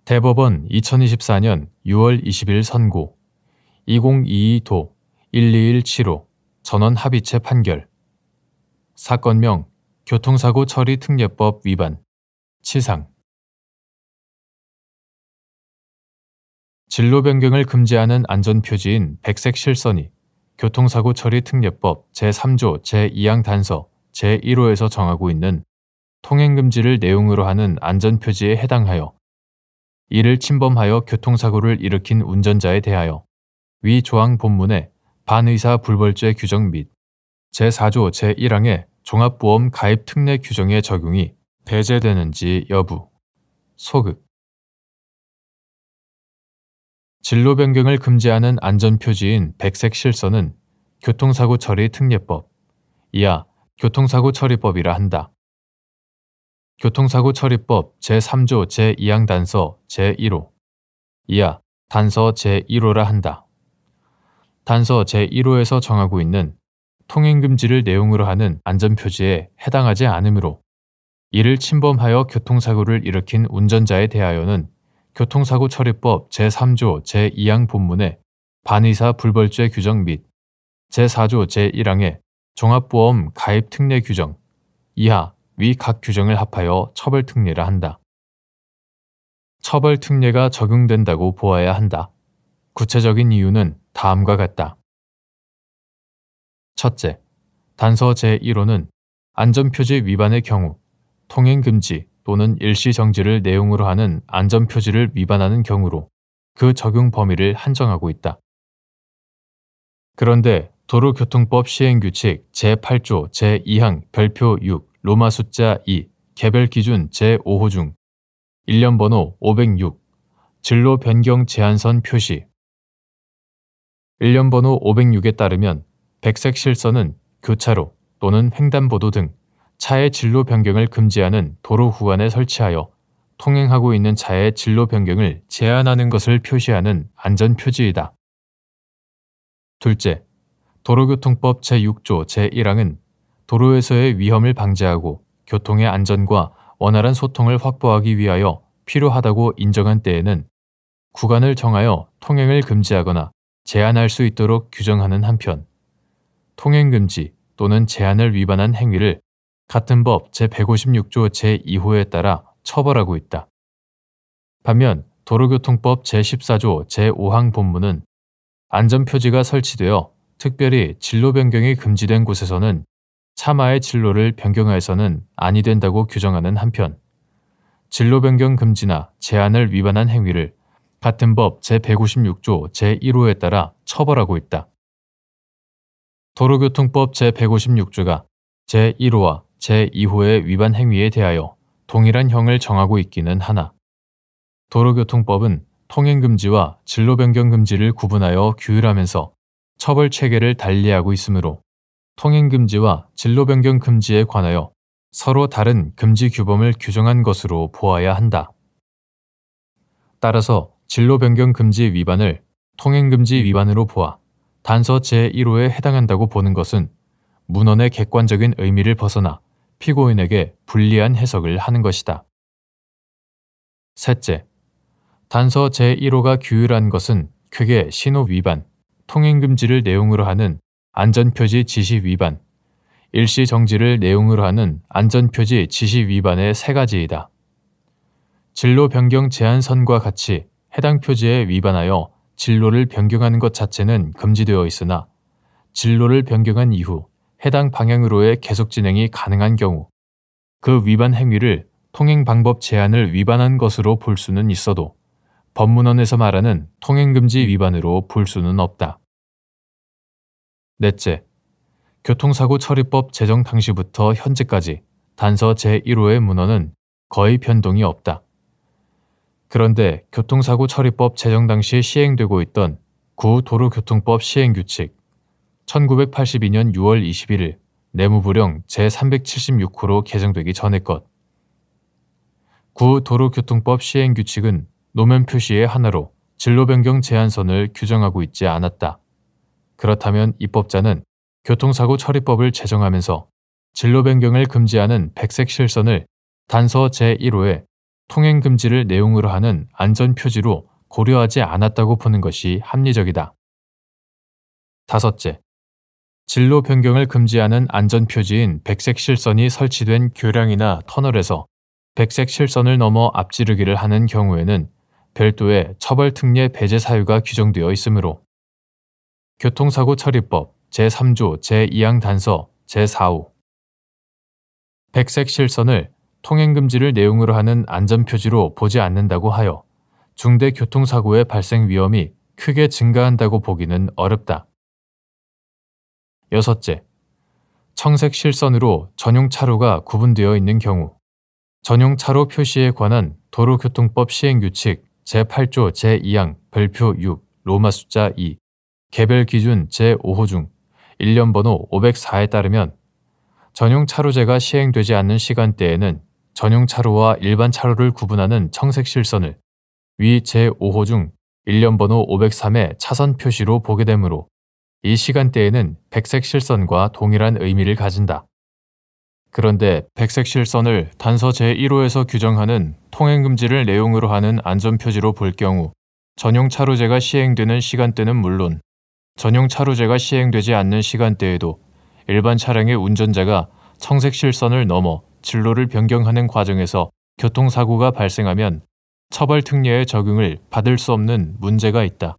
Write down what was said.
대법원 2024년 6월 20일 선고 2022도 12175 전원 합의체 판결. 사건명 교통사고 처리 특례법 위반. 치상. 진로 변경을 금지하는 안전표지인 백색 실선이 교통사고 처리 특례법 제3조 제2항 단서 제1호에서 정하고 있는 통행금지를 내용으로 하는 안전표지에 해당하여 이를 침범하여 교통사고를 일으킨 운전자에 대하여 위 조항 본문의 반의사 불벌죄 규정 및 제4조 제1항의 종합보험 가입 특례 규정의 적용이 배제되는지 여부. 소급. 진로 변경을 금지하는 안전표지인 백색 실선은 교통사고 처리 특례법 이하 교통사고 처리법이라 한다. 교통사고 처리법 제3조 제2항 단서 제1호 이하 단서 제1호라 한다. 단서 제1호에서 정하고 있는 통행금지를 내용으로 하는 안전표지에 해당하지 않으므로 이를 침범하여 교통사고를 일으킨 운전자에 대하여는 교통사고 처리법 제3조 제2항 본문의 반의사 불벌죄 규정 및 제4조 제1항의 종합보험 가입 특례 규정 이하 위 각 규정을 합하여 처벌 특례라 한다. 처벌 특례가 적용된다고 보아야 한다. 구체적인 이유는 다음과 같다. 첫째, 단서 제1호는 안전표지 위반의 경우 통행금지 또는 일시정지를 내용으로 하는 안전표지를 위반하는 경우로 그 적용 범위를 한정하고 있다. 그런데 도로교통법 시행규칙 제8조 제2항 별표 6 로마 숫자 2 개별 기준 제5호 중 일련 번호 506 진로 변경 제한선 표시 일련 번호 506에 따르면 백색 실선은 교차로 또는 횡단보도 등 차의 진로 변경을 금지하는 도로 구간에 설치하여 통행하고 있는 차의 진로 변경을 제한하는 것을 표시하는 안전표지이다. 둘째, 도로교통법 제6조 제1항은 도로에서의 위험을 방지하고 교통의 안전과 원활한 소통을 확보하기 위하여 필요하다고 인정한 때에는 구간을 정하여 통행을 금지하거나 제한할 수 있도록 규정하는 한편 통행금지 또는 제한을 위반한 행위를 같은 법 제156조 제2호에 따라 처벌하고 있다. 반면 도로교통법 제14조 제5항 본문은 안전표지가 설치되어 특별히 진로 변경이 금지된 곳에서는 차마의 진로를 변경하여서는 아니 된다고 규정하는 한편 진로 변경 금지나 제한을 위반한 행위를 같은 법 제156조 제1호에 따라 처벌하고 있다. 도로교통법 제156조가 제1호와 제2호의 위반 행위에 대하여 동일한 형을 정하고 있기는 하나 도로교통법은 통행금지와 진로 변경 금지를 구분하여 규율하면서 처벌 체계를 달리하고 있으므로 통행금지와 진로 변경 금지에 관하여 서로 다른 금지 규범을 규정한 것으로 보아야 한다. 따라서 진로 변경 금지 위반을 통행금지 위반으로 보아 단서 제1호에 해당한다고 보는 것은 문헌의 객관적인 의미를 벗어나 피고인에게 불리한 해석을 하는 것이다. 셋째, 단서 제1호가 규율한 것은 크게 신호 위반, 통행금지를 내용으로 하는 안전표지 지시 위반, 일시정지를 내용으로 하는 안전표지 지시 위반의 세 가지이다. 진로 변경 제한선과 같이 해당 표지에 위반하여 진로를 변경하는 것 자체는 금지되어 있으나 진로를 변경한 이후 해당 방향으로의 계속 진행이 가능한 경우 그 위반 행위를 통행 방법 제한을 위반한 것으로 볼 수는 있어도 법문헌에서 말하는 통행금지 위반으로 볼 수는 없다. 넷째, 교통사고 처리법 제정 당시부터 현재까지 단서 제1호의 문헌은 거의 변동이 없다. 그런데 교통사고 처리법 제정 당시 시행되고 있던 구도로교통법 시행규칙 1982년 6월 21일 내무부령 제376호로 개정되기 전의 것. 구도로교통법 시행규칙은 노면 표시의 하나로 진로 변경 제한선을 규정하고 있지 않았다. 그렇다면 입법자는 교통사고 처리법을 제정하면서 진로 변경을 금지하는 백색 실선을 단서 제1호에 통행 금지를 내용으로 하는 안전표지로 고려하지 않았다고 보는 것이 합리적이다. 다섯째, 진로 변경을 금지하는 안전표지인 백색 실선이 설치된 교량이나 터널에서 백색 실선을 넘어 앞지르기를 하는 경우에는 별도의 처벌특례 배제 사유가 규정되어 있으므로 교통사고 처리법 제3조 제2항 단서 제4호 백색 실선을 통행금지를 내용으로 하는 안전표지로 보지 않는다고 하여 중대교통사고의 발생 위험이 크게 증가한다고 보기는 어렵다. 여섯째, 청색 실선으로 전용 차로가 구분되어 있는 경우 전용 차로 표시에 관한 도로교통법 시행규칙 제8조 제2항 별표 6 로마 숫자 2 개별 기준 제5호 중 일련 번호 504에 따르면 전용 차로제가 시행되지 않는 시간대에는 전용 차로와 일반 차로를 구분하는 청색 실선을 위 제5호 중 일련 번호 503의 차선 표시로 보게 되므로 이 시간대에는 백색 실선과 동일한 의미를 가진다. 그런데 백색 실선을 단서 제1호에서 규정하는 통행금지를 내용으로 하는 안전표지로 볼 경우 전용 차로제가 시행되는 시간대는 물론 전용 차로제가 시행되지 않는 시간대에도 일반 차량의 운전자가 청색 실선을 넘어 진로를 변경하는 과정에서 교통사고가 발생하면 처벌특례의 적용을 받을 수 없는 문제가 있다.